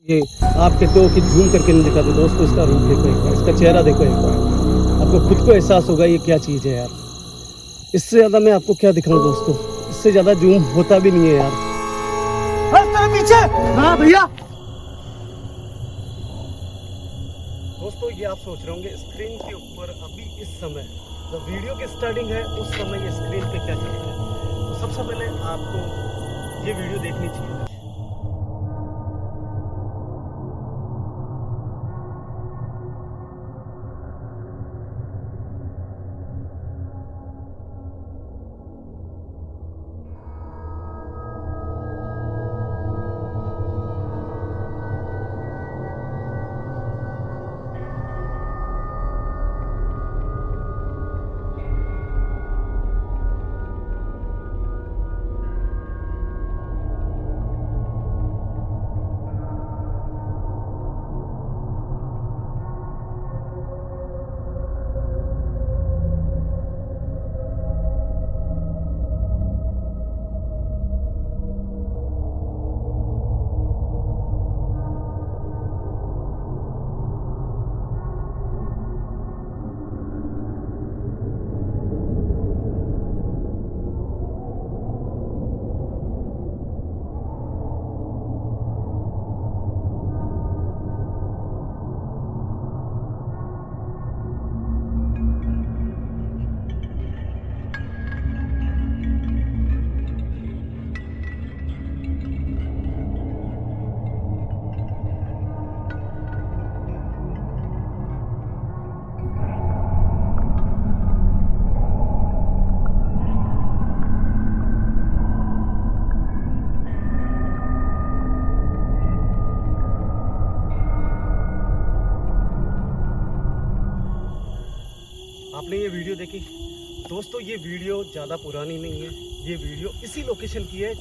ये आप कहते हो कि झूम करके नहीं दिखाते दोस्तों, इसका रूप देखो एक बार, इसका चेहरा देखो एक बार, आपको खुद को एहसास होगा ये क्या चीज़ है यार। इससे ज़्यादा मैं आपको क्या दिखाऊं दोस्तों, इससे ज़्यादा जूम होता भी नहीं है यार। तेरे पीछे। हाँ भैया। दोस्तों ये आप सोच रहे होंगे स्क्रीन के ऊपर अभी इस समय जब वीडियो की स्टार्टिंग है उस समय ये स्क्रीन पे क्या चल रहा है, तो सबसे पहले आपको ये वीडियो देखनी चाहिए। आपने ये वीडियो देखी दोस्तों, ये वीडियो ज़्यादा पुरानी नहीं है, ये वीडियो इसी लोकेशन की है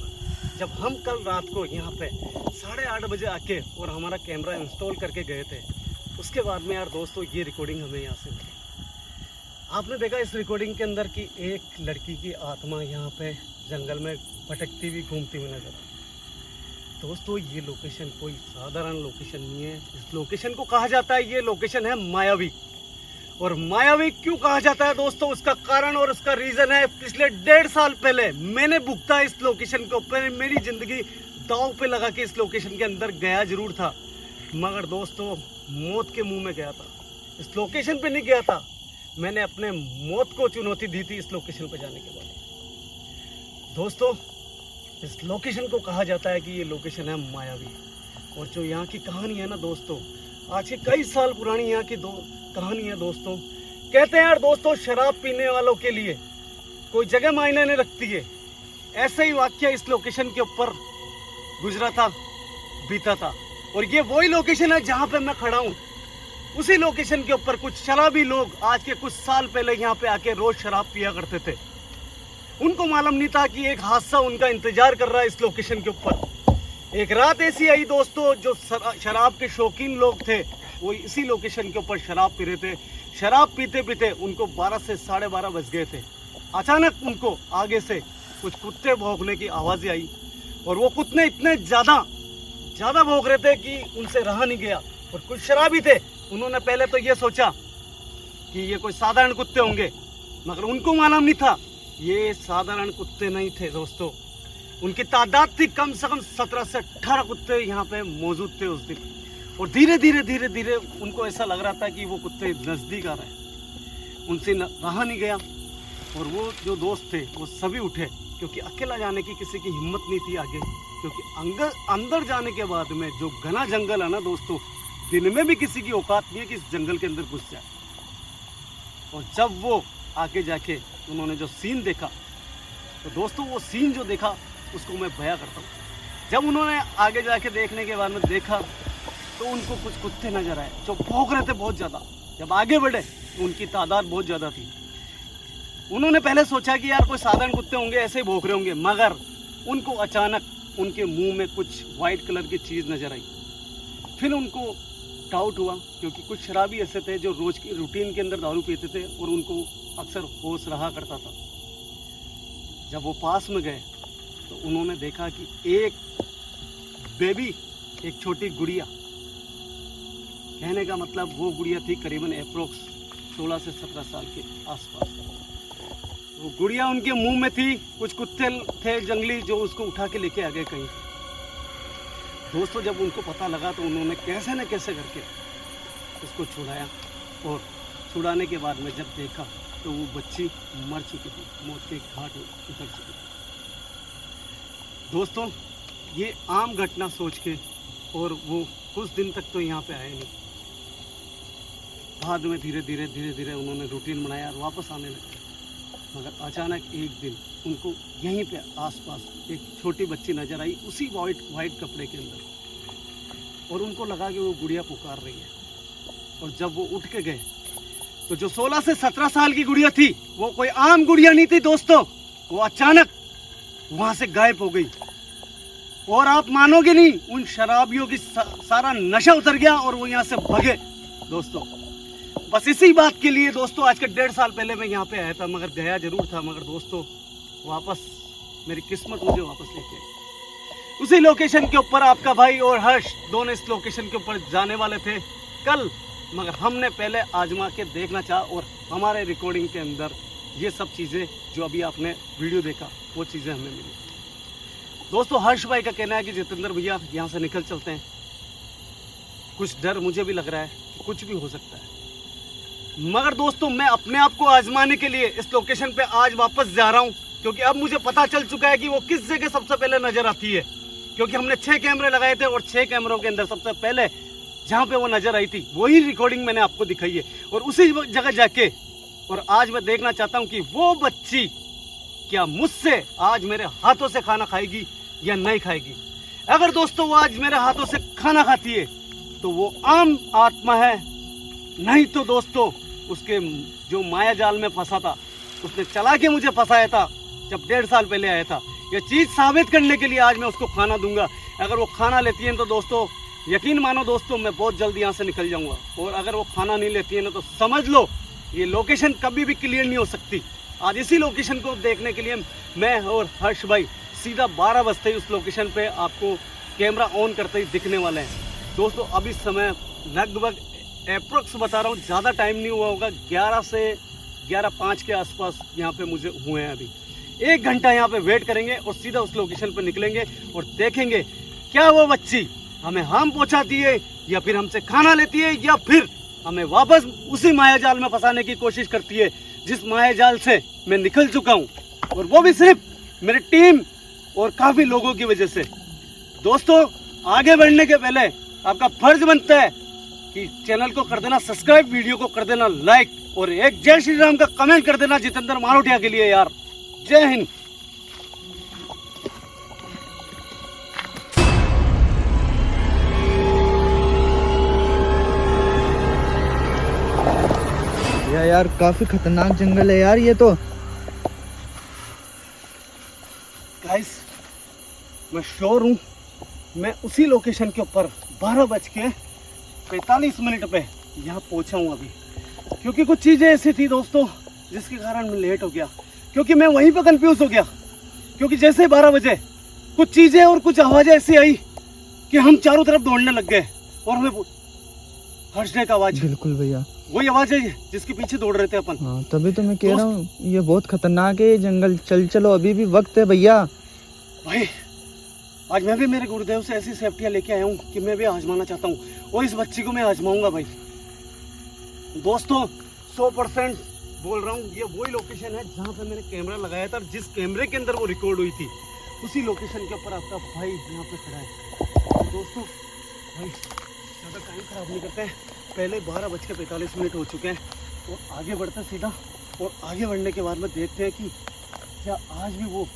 जब हम कल रात को यहाँ पे 8:30 बजे आके और हमारा कैमरा इंस्टॉल करके गए थे। उसके बाद में यार दोस्तों ये रिकॉर्डिंग हमें यहाँ से मिली। आपने देखा इस रिकॉर्डिंग के अंदर कि एक लड़की की आत्मा यहाँ पे जंगल में भटकती हुई घूमती हुई नजर आई। दोस्तों ये लोकेशन कोई साधारण लोकेशन नहीं है, इस लोकेशन को कहा जाता है, ये लोकेशन है मायावी। और मायावी क्यों कहा जाता है दोस्तों, उसका कारण और उसका रीजन है, पिछले 1.5 साल पहले मैंने भुगता इस लोकेशन के ऊपर, मेरी जिंदगी दांव पे लगा के इस लोकेशन के अंदर गया जरूर था, मगर दोस्तों मौत के मुंह में गया था। इस लोकेशन पे नहीं गया था, मैंने अपने मौत को चुनौती दी थी इस लोकेशन पे जाने के बाद। दोस्तों इस लोकेशन को कहा जाता है कि ये लोकेशन है मायावी। और जो यहाँ की कहानी है ना दोस्तों, आज के कई साल पुरानी यहाँ की कहानी है दोस्तों। कहते हैं यार दोस्तों, शराब पीने वालों के लिए कोई जगह मायने नहीं रखती है। ऐसे ही वाक्य इस लोकेशन के ऊपर गुजरा था, बीता था। और ये वही लोकेशन है जहाँ पे मैं खड़ा हूँ। उसी लोकेशन के ऊपर कुछ शराबी लोग आज के कुछ साल पहले यहाँ पे आके रोज शराब पिया करते थे। उनको मालूम नहीं था कि एक हादसा उनका इंतजार कर रहा है इस लोकेशन के ऊपर। एक रात ऐसी आई दोस्तों, जो शराब के शौकीन लोग थे वो इसी लोकेशन के ऊपर शराब पी रहे थे। शराब पीते पीते उनको 12 से 12:30 बज गए थे। अचानक उनको आगे से कुछ कुत्ते भौंकने की आवाज़ें आई और वो कुत्ते इतने ज़्यादा भौंक रहे थे कि उनसे रहा नहीं गया। और कुछ शराबी थे, उन्होंने पहले तो ये सोचा कि ये कोई साधारण कुत्ते होंगे, मगर उनको मालूम नहीं था ये साधारण कुत्ते नहीं थे दोस्तों। उनकी तादाद थी कम से कम 17 से 18 कुत्ते यहाँ पे मौजूद थे उस दिन। और धीरे धीरे उनको ऐसा लग रहा था कि वो कुत्ते नज़दीक आ रहे हैं, उनसे रहा नहीं गया। और वो जो दोस्त थे वो सभी उठे, क्योंकि अकेला जाने की किसी की हिम्मत नहीं थी आगे, क्योंकि अंदर जाने के बाद में जो घना जंगल है ना दोस्तों, दिन में भी किसी की औकात नहीं है कि इस जंगल के अंदर घुस जाए। और जब वो आगे जाके उन्होंने जो सीन देखा, तो दोस्तों वो सीन जो देखा उसको मैं बयां करता हूँ। जब उन्होंने आगे जाके देखने के बाद में देखा तो उनको कुछ कुत्ते नजर आए जो भौंक रहे थे बहुत ज़्यादा। जब आगे बढ़े तो उनकी तादाद बहुत ज़्यादा थी। उन्होंने पहले सोचा कि यार कोई साधारण कुत्ते होंगे, ऐसे ही भौंक रहे होंगे, मगर उनको अचानक उनके मुंह में कुछ वाइट कलर की चीज़ नजर आई। फिर उनको डाउट हुआ, क्योंकि कुछ शराबी ऐसे थे जो रोज की रूटीन के अंदर दारू पीते थे और उनको अक्सर होश रहा करता था। जब वो पास में गए तो उन्होंने देखा कि एक बेबी एक छोटी गुड़िया, कहने का मतलब वो गुड़िया थी करीबन अप्रोक्स 16 से 17 साल के आसपास। वो गुड़िया उनके मुंह में थी, कुछ कुत्ते थे जंगली जो उसको उठा के लेके आ गए कहीं। दोस्तों जब उनको पता लगा तो उन्होंने कैसे न कैसे करके उसको छुड़ाया, और छुड़ाने के बाद में जब देखा तो वो बच्ची मर चुकी थी, मौत के घाट उतर चुकी थी। दोस्तों ये आम घटना सोच के और वो कुछ दिन तक तो यहाँ पे आए नहीं, बाद में धीरे धीरे उन्होंने रूटीन बनाया और वापस आने लगे। मगर अचानक एक दिन उनको यहीं पे आसपास एक छोटी बच्ची नजर आई, उसी वाइट कपड़े के अंदर, और उनको लगा कि वो गुड़िया पुकार रही है। और जब वो उठ के गए तो जो 16 से 17 साल की गुड़िया थी वो कोई आम गुड़िया नहीं थी दोस्तों, वो अचानक वहां से गायब हो गई। और आप मानोगे नहीं, उन शराबियों की सारा नशा उतर गया और वो यहाँ से भगे। दोस्तों बस इसी बात के लिए दोस्तों आज के 1.5 साल पहले मैं यहाँ पे आया था, मगर गया जरूर था, मगर दोस्तों वापस मेरी किस्मत मुझे वापस लेके आई। उसी लोकेशन के ऊपर आपका भाई और हर्ष दोनों इस लोकेशन के ऊपर जाने वाले थे कल, मगर हमने पहले आजमा के देखना चाहा और हमारे रिकॉर्डिंग के अंदर ये सब चीज़ें जो अभी आपने वीडियो देखा वो चीज़ें हमें मिली। दोस्तों हर्ष भाई का कहना है कि जितेंद्र भैया यहाँ से निकल चलते हैं। कुछ डर मुझे भी लग रहा है कि कुछ भी हो सकता है, मगर दोस्तों मैं अपने आप को आजमाने के लिए इस लोकेशन पे आज वापस जा रहा हूँ, क्योंकि अब मुझे पता चल चुका है कि वो किस जगह सबसे पहले नजर आती है। क्योंकि हमने 6 कैमरे लगाए थे और 6 कैमरों के अंदर सबसे पहले जहाँ पे वो नजर आई थी वही रिकॉर्डिंग मैंने आपको दिखाई है, और उसी जगह जाके और आज मैं देखना चाहता हूँ कि वो बच्ची क्या मुझसे आज मेरे हाथों से खाना खाएगी या नहीं खाएगी। अगर दोस्तों वो आज मेरे हाथों से खाना खाती है तो वो आम आत्मा है, नहीं तो दोस्तों उसके जो माया जाल में फंसा था, उसने चला के मुझे फंसाया था जब 1.5 साल पहले आया था। यह चीज साबित करने के लिए आज मैं उसको खाना दूंगा। अगर वो खाना लेती है तो दोस्तों यकीन मानो दोस्तों मैं बहुत जल्दी यहाँ से निकल जाऊंगा, और अगर वो खाना नहीं लेती है ना तो समझ लो ये लोकेशन कभी भी क्लियर नहीं हो सकती। आज इसी लोकेशन को देखने के लिए मैं और हर्ष भाई सीधा 12 बजते ही उस लोकेशन पे आपको कैमरा ऑन करते ही दिखने वाले हैं। दोस्तों अब इस समय लगभग अप्रोक्स बता रहा हूँ, ज़्यादा टाइम नहीं हुआ होगा, 11 से 11:05 के आसपास यहाँ पे मुझे हुए हैं। अभी 1 घंटा यहाँ पे वेट करेंगे और सीधा उस लोकेशन पे निकलेंगे और देखेंगे क्या वो बच्ची हमें हम पहुँचाती है या फिर हमसे खाना लेती है या फिर हमें वापस उसी माया जाल में फंसाने की कोशिश करती है जिस माया जाल से मैं निकल चुका हूँ, और वो भी सिर्फ मेरी टीम और काफ़ी लोगों की वजह से। दोस्तों आगे बढ़ने के पहले आपका फर्ज बनता है कि चैनल को कर देना सब्सक्राइब, वीडियो को कर देना लाइक, और एक जय श्री राम का कमेंट कर देना जितेंद्र मारोटिया के लिए यार। जय हिंद। यार काफी खतरनाक जंगल है यार ये तो। गाइस मैं श्योर हूँ मैं उसी लोकेशन के ऊपर 12:45 पे यहाँ पहुँचा हूँ अभी, क्योंकि कुछ चीज़ें ऐसी थी दोस्तों जिसके कारण मैं लेट हो गया, क्योंकि मैं वहीं पे कंफ्यूज हो गया। क्योंकि जैसे 12 बजे कुछ चीज़ें और कुछ आवाज़ें ऐसी आई कि हम चारों तरफ दौड़ने लग गए, और हमें हर्ष का आवाज़, बिल्कुल भैया वही आवाज़ है जिसके पीछे दौड़ रहे थे अपन। हाँ तभी तो मैं कह रहा हूँ ये बहुत खतरनाक है ये जंगल। चलो अभी भी वक्त है भैया। भाई आज मैं भी मेरे गुरुदेव से ऐसी सेफ्टियाँ लेके आया हूँ कि मैं भी आजमाना चाहता हूँ, और इस बच्ची को मैं आजमाऊंगा भाई। दोस्तों 100% बोल रहा हूँ ये वही लोकेशन है जहाँ पे मैंने कैमरा लगाया था, जिस कैमरे के अंदर वो रिकॉर्ड हुई थी उसी लोकेशन के ऊपर आपका भाई यहाँ पे खड़ा है। दोस्तों भाई ज़्यादा टाइम खराब नहीं करते हैं, पहले 12:45 हो चुके हैं और आगे बढ़ते हैं सीधा, और आगे बढ़ने के बाद में देखते हैं कि क्या आज भी वो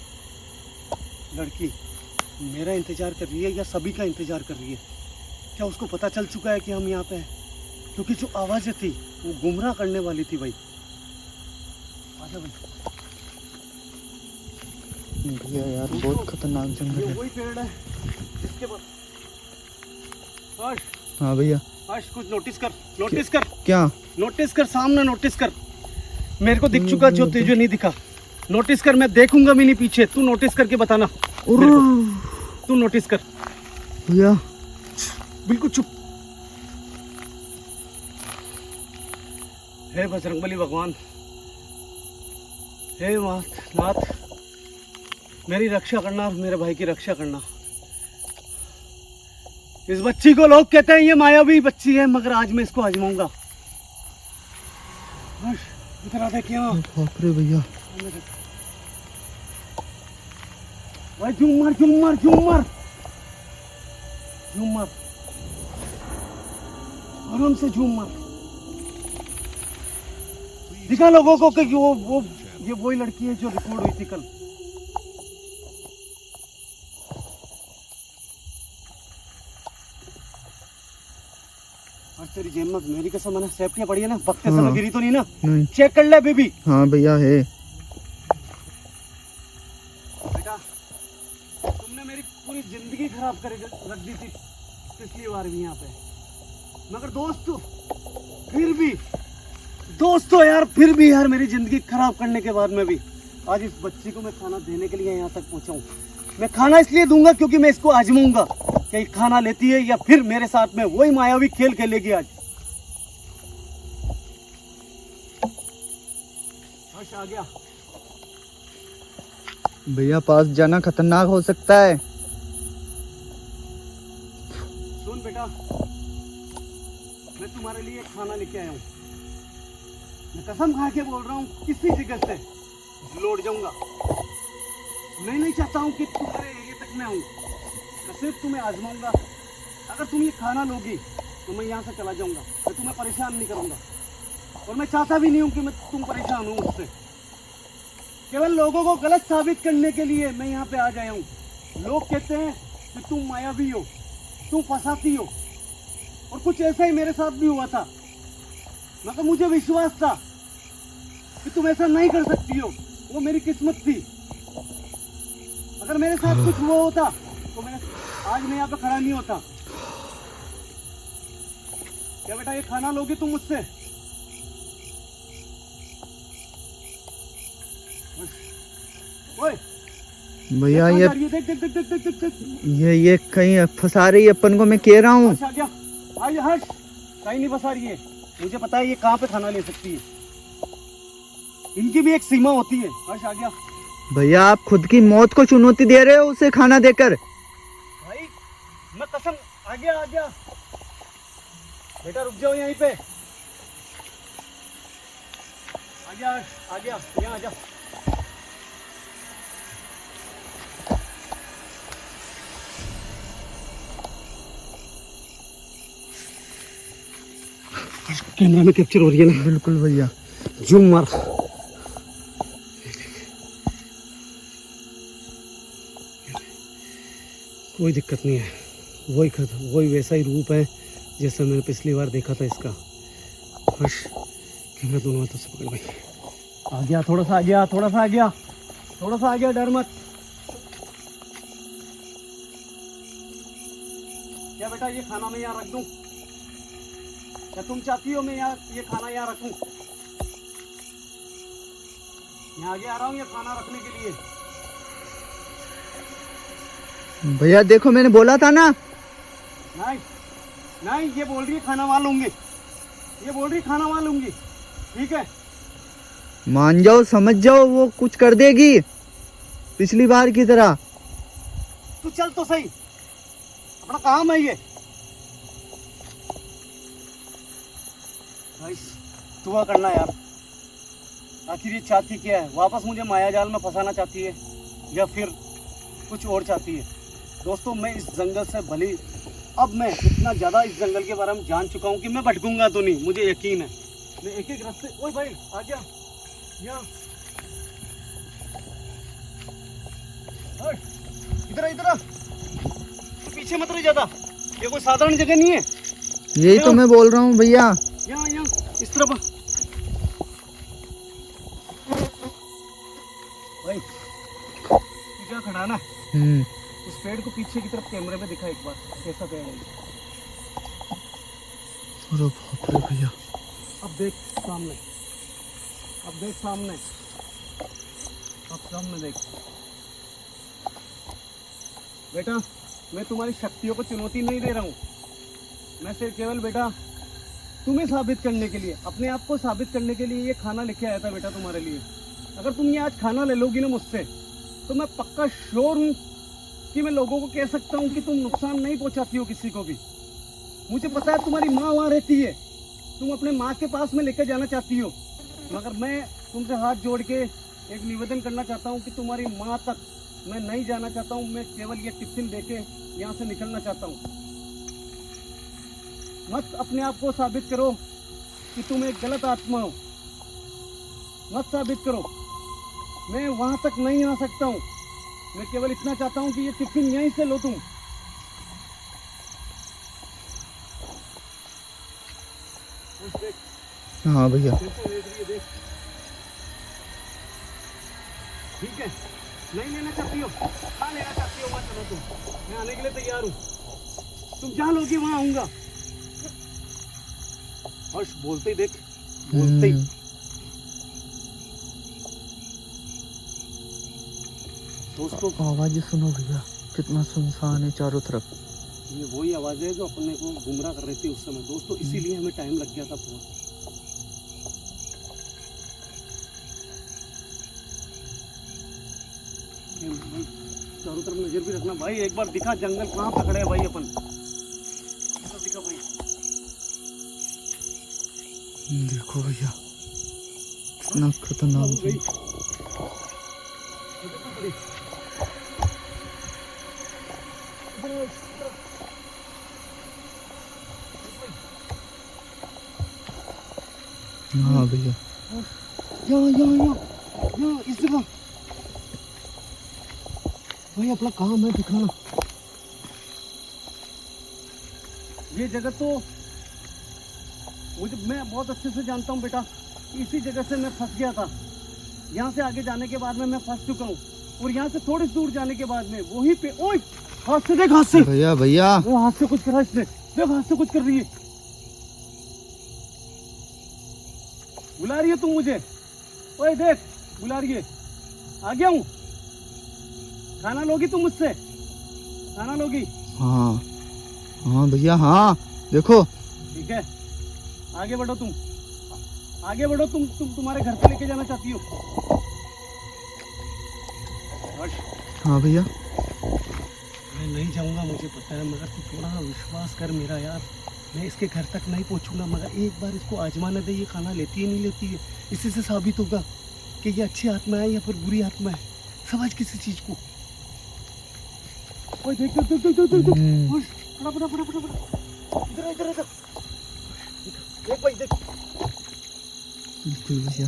लड़की मेरा इंतज़ार कर रही है या सभी का इंतज़ार कर रही है। क्या उसको पता चल चुका है कि हम यहाँ पे हैं? क्योंकि जो आवाज़ें थी वो गुमराह करने वाली थी भाई। आजा भाई। भैया यार बहुत खतरनाक जंगल है। वही पेड़ है जिसके बाद हर्ष। हाँ भैया हर्ष कुछ नोटिस कर, नोटिस कर। क्या नोटिस कर? सामने नोटिस कर। मेरे को दिख चुका जो तुझे नहीं दिखा। नोटिस कर, मैं देखूंगा भी नहीं पीछे, तू नोटिस करके बताना। तू नोटिस कर भैया। बिल्कुल चुप। हे बजरंगबली भगवान, हे नाथ, मेरी रक्षा करना और मेरे भाई की रक्षा करना। इस बच्ची को लोग कहते हैं ये मायावी बच्ची है, मगर आज मैं इसको आजमाऊंगा। इधर आ देखिए। बाप रे भैया, भाई झूमर झूमर झूमर झूमर, आराम से झूमर। दिखा लोगों को कि वो ये वही लड़की है जो रिकॉर्ड हुई थी कल। और तेरी जेब में मेरी कसम, मैंने सेफ्टियां पड़ी है ना, बकते समय गिरी तो नहीं ना? नहीं। चेक कर ले बेबी। हाँ भैया है। बेटा तुमने मेरी पूरी जिंदगी खराब कर रख दी थी पिछली बार भी यहाँ पे, मगर दोस्तों फिर भी यार मेरी जिंदगी खराब करने के बाद में भी आज इस बच्ची को मैं खाना देने के लिए यहाँ तक पहुँचा हूँ। मैं खाना इसलिए दूंगा क्योंकि मैं इसको आजमाऊंगा कि खाना लेती है या फिर मेरे साथ में वही मायावी खेल खेलेगी आज। हर्ष आ गया। भैया पास जाना खतरनाक हो सकता है। सुन बेटा, मैं तुम्हारे लिए खाना लेके आया हूँ। मैं कसम खा के बोल रहा हूँ, किसी जगह से लौट जाऊंगा। मैं नहीं चाहता हूँ कि तुम्हारे एरिया तक मैं आऊँ। मैं सिर्फ तुम्हें आजमाऊंगा। अगर तुम ये खाना लोगी तो मैं यहाँ से चला जाऊंगा। मैं तुम्हें परेशान नहीं करूंगा और मैं चाहता भी नहीं हूँ कि मैं तुम परेशान हो मुझसे। केवल लोगों को गलत साबित करने के लिए मैं यहाँ पे आ गया हूँ। लोग कहते हैं कि तुम मायावी हो, तुम फंसाती हो, और कुछ ऐसा ही मेरे साथ भी हुआ था, मगर मुझे विश्वास था कि तुम ऐसा नहीं कर सकती हो। वो मेरी किस्मत थी। अगर मेरे साथ कुछ हुआ होता तो मैं आज मैं यहाँ पे खड़ा नहीं होता। क्या बेटा ये खाना लोगे तुम मुझसे? ओए भैया ये देख देख देख देख देख देख देख। ये कहीं फंसा रही है अपन को, मैं कह रहा हूँ। हर्ष आ गया। आज हर्ष कहीं नहीं फंसा रही है। मुझे पता है ये कहाँ पे खाना ले सकती है। इनकी भी एक सीमा होती है। हर्ष आ गया। भैया आप खुद की मौत को चुनौती दे रहे हो उसे खाना देकर। भाई मैं कसम। आ गया बेटा, रुक जाओ यहीं पे। आ गया यहाँ आ जा। कैमरा में कैप्चर हो रही है ना? बिल्कुल भैया। जूम मार। कोई दिक्कत नहीं है। वही वैसा ही रूप है जैसा मैंने पिछली बार देखा था इसका। हर्ष कैमरा दोनों हाथों से पकड़ भाई। आ गया, थोड़ा सा आ गया, डर मत। क्या बेटा ये खाना मैं यहाँ रख दूं? क्या तुम चाहती हो मैं ये खाना यहाँ रखूं? यहाँ आगे आ रहा हूँ ये खाना रखने के लिए। भैया देखो मैंने बोला था ना। नहीं ये बोल रही है खाना वहां लूंगी। ठीक है मान जाओ, समझ जाओ, वो कुछ कर देगी पिछली बार की तरह। तू चल तो सही, अपना काम है ये। भाई दुआ करना यार, आखिर ये चाहती क्या है? वापस मुझे माया जाल में फंसाना चाहती है या फिर कुछ और चाहती है? दोस्तों मैं इस जंगल से भली, अब मैं इतना ज़्यादा इस जंगल के बारे में जान चुका हूँ कि मैं भटकूंगा तो नहीं, मुझे यकीन है। मैं एक एक रास्ते। ओए भाई आ गया यहाँ। इधर तो पीछे मत रह ज्यादा, ये कोई साधारण जगह नहीं है। यही तो मैं बोल रहा हूँ भैया। यहाँ इस तरफ भाई। तू क्या खड़ा ना, उस पेड़ को पीछे की तरफ कैमरे में दिखा एक बार, कैसा पेड़ है। अरे बाप रे भैया। अब देख सामने, अब सामने देख। बेटा मैं तुम्हारी शक्तियों को चुनौती नहीं दे रहा हूँ, मैं सिर्फ केवल बेटा तुम्हें साबित करने के लिए, अपने आप को साबित करने के लिए ये खाना लेके आया था बेटा तुम्हारे लिए। अगर तुम ये आज खाना ले लोगी ना मुझसे, तो मैं पक्का श्योर हूँ कि मैं लोगों को कह सकता हूँ कि तुम नुकसान नहीं पहुँचाती हो किसी को भी। मुझे पता है तुम्हारी माँ वहाँ रहती है, तुम अपने माँ के पास में लेकर जाना चाहती हो, मगर मैं तुमसे हाथ जोड़ के एक निवेदन करना चाहता हूँ कि तुम्हारी माँ तक मैं नहीं जाना चाहता हूँ। मैं केवल ये टिफिन लेके यहाँ से निकलना चाहता हूँ। मत अपने आप को साबित करो कि तुम एक गलत आत्मा हो, मत साबित करो। मैं वहाँ तक नहीं आ सकता हूँ। मैं केवल इतना चाहता हूँ कि ये टिफिन यहीं से लो तुम। हाँ भैया, ठीक है, नहीं लेना चाहती हो, हाँ लेना चाहती हो, मत चलो तुम, मैं आने के लिए तैयार हूँ। तुम जहाँ लोगी वहाँ आऊंगा। हर्ष बोलते ही देख, बोलते ही। दोस्तों आवाज सुनो भैया, कितना सुनसान है चारों तरफ। ये वही आवाज है जो अपने को गुमराह कर रही थी उस समय दोस्तों, इसीलिए हमें टाइम लग गया था बहुत। भाई चारों तरफ नजर भी रखना भाई, एक बार दिखा जंगल कहाँ पकड़े है भाई अपन, दिखा भाई। देखो भैया कितना खतरनाक है। हाँ भैया, यहाँ इस जगह भाई अपना काम है दिखाना। ये जगह तो मैं बहुत अच्छे से जानता हूँ बेटा, इसी जगह से मैं फंस गया था। यहाँ से आगे जाने के बाद में मैं फंस चुका हूँ, और यहाँ से थोड़ी दूर जाने के बाद में वहीं पे, ओए हाथ से देख, हाथ से भैया भैया, वो हाथ से कुछ कर रहा है इसने, देख हाथ से कुछ कर रही है, बुला रही है तुम मुझे, ओए देख बुला रही है। आ गया हूँ, खाना लोगी तुम मुझसे, खाना लोगी? हाँ हाँ भैया, हाँ देखो। ठीक है, आगे बढ़ो तुम, आगे बढ़ो तुम तुम्हारे घर पे लेके जाना चाहती हो। हाँ भैया, मैं नहीं जाऊंगा मुझे पता है, मगर तू थोड़ा सा विश्वास कर मेरा यार। मैं इसके घर तक नहीं पहुंचूंगा, मगर एक बार इसको आजमाने दे, ये खाना लेती है नहीं लेती है, इसी से साबित होगा कि ये अच्छी आत्मा है या फिर बुरी आत्मा है। समझ किसी चीज को। ओए देख देख देख देख देख देख, बड़ा बड़ा बड़ा बड़ा बड़ा, इधर इधर इधर देख भाई देख। भैया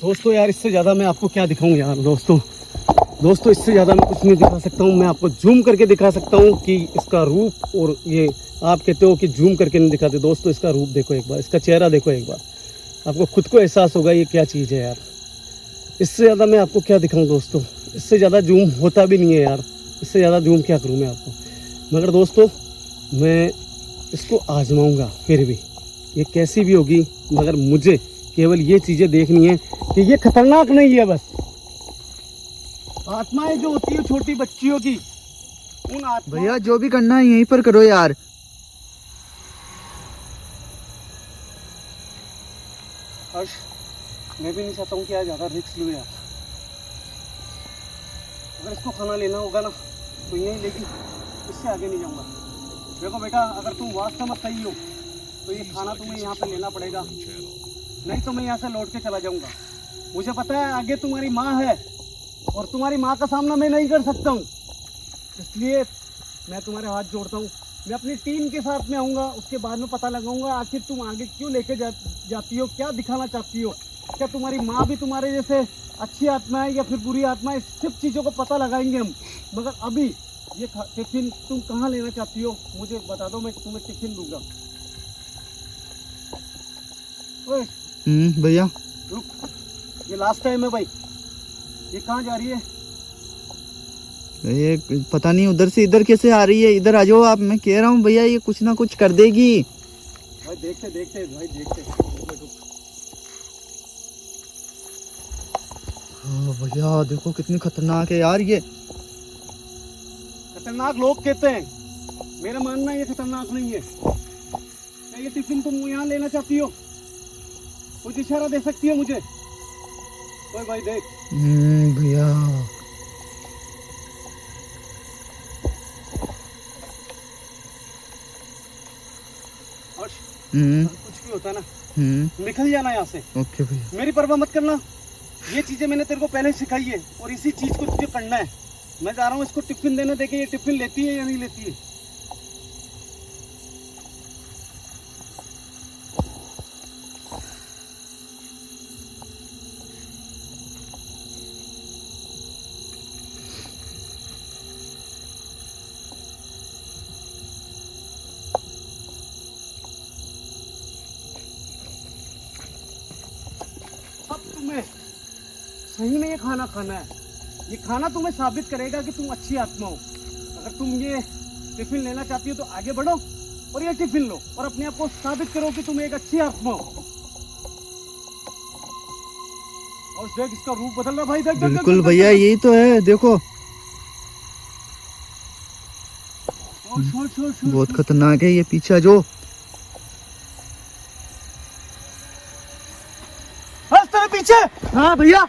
दोस्तों यार इससे ज़्यादा मैं आपको क्या दिखाऊं यार दोस्तों इससे ज़्यादा मैं कुछ नहीं दिखा सकता हूं। मैं आपको जूम करके दिखा सकता हूं कि इसका रूप, और ये आप कहते हो कि जूम करके नहीं दिखाते, दोस्तों इसका रूप देखो एक बार, इसका चेहरा देखो एक बार, आपको खुद को एहसास होगा ये क्या चीज़ है यार। इससे ज़्यादा मैं आपको क्या दिखाऊँ दोस्तों, इससे ज़्यादा जूम होता भी नहीं है यार, इससे ज़्यादा जूम क्या करूँ मैं आपको। मगर दोस्तों मैं इसको आजमाऊँगा, फिर भी ये कैसी भी होगी, मगर मुझे केवल ये चीज़ें देखनी है कि ये खतरनाक नहीं है। बस आत्माएं जो होती है छोटी बच्चियों की, उन आत्मा भैया जो भी करना है यहीं पर करो यार। हर्ष मैं भी नहीं चाहता हूँ कि यार ज़्यादा रिस्क लूँ यार। अगर इसको खाना लेना होगा ना तो यहीं लेगी, इससे आगे नहीं जाऊँगा। देखो बेटा, अगर तुम वास्तव में सही हो तो ये खाना तुम्हें यहाँ पे लेना पड़ेगा, नहीं तो मैं यहाँ से लौट के चला जाऊँगा। मुझे पता है आगे तुम्हारी माँ है, और तुम्हारी माँ का सामना मैं नहीं कर सकता हूँ, इसलिए मैं तुम्हारे हाथ जोड़ता हूँ। मैं अपनी टीम के साथ में आऊँगा, उसके बाद में पता लगाऊंगा आखिर तुम आगे क्यों लेके जाती हो, क्या दिखाना चाहती हो, क्या तुम्हारी माँ भी तुम्हारे जैसे अच्छी आत्मा है या फिर बुरी आत्मा है। सब चीज़ों को पता लगाएंगे हम। मगर अभी ये टिफिन तुम कहाँ लेना चाहती हो मुझे बता दो, मैं तुम्हें टिफिन दूंगा। ओए भैया रुक, ये लास्ट टाइम है भाई। ये कहाँ जा रही है? ये पता नहीं, उधर से इधर कैसे आ रही है। इधर आ जाओ आप, मैं कह रहा हूँ भैया ये कुछ ना कुछ कर देगी। भाई देखते देखते भाई देखते। हाँ भैया देखो कितनी खतरनाक है यार ये। खतरनाक लोग कहते हैं, मेरा मानना ये खतरनाक नहीं है। क्या ये टिफिन तुम यहाँ लेना चाहती हो? कुछ इशारा दे सकती है मुझे? ओए भाई देख, भैया और हम्म कुछ भी होता है ना, हम्म निकल जाना यहाँ से। ओके भैया। मेरी परवाह मत करना, ये चीजें मैंने तेरे को पहले सिखाई है और इसी चीज को तुझे करना है। मैं जा रहा हूँ इसको टिफिन देने, देखे ये टिफिन लेती है या नहीं लेती है। अब तुम्हें सही में ये खाना खाना है। ये खाना तुम्हें साबित करेगा कि तुम अच्छी आत्मा हो। अगर तुम ये टिफिन लेना चाहती हो तो आगे बढ़ो और ये टिफिन लो और अपने आप को साबित करो कि तुम एक अच्छी आत्मा हो। और देख इसका रूप बदल रहा भाई, देख देख, देख, बिल्कुल देख, भैया, देख, यही तो है, देखो छोड़, छोड़, छोड़, छोड़, बहुत छोड़। खतरनाक है ये पीछा जो। बस तेरे पीछे। हाँ भैया।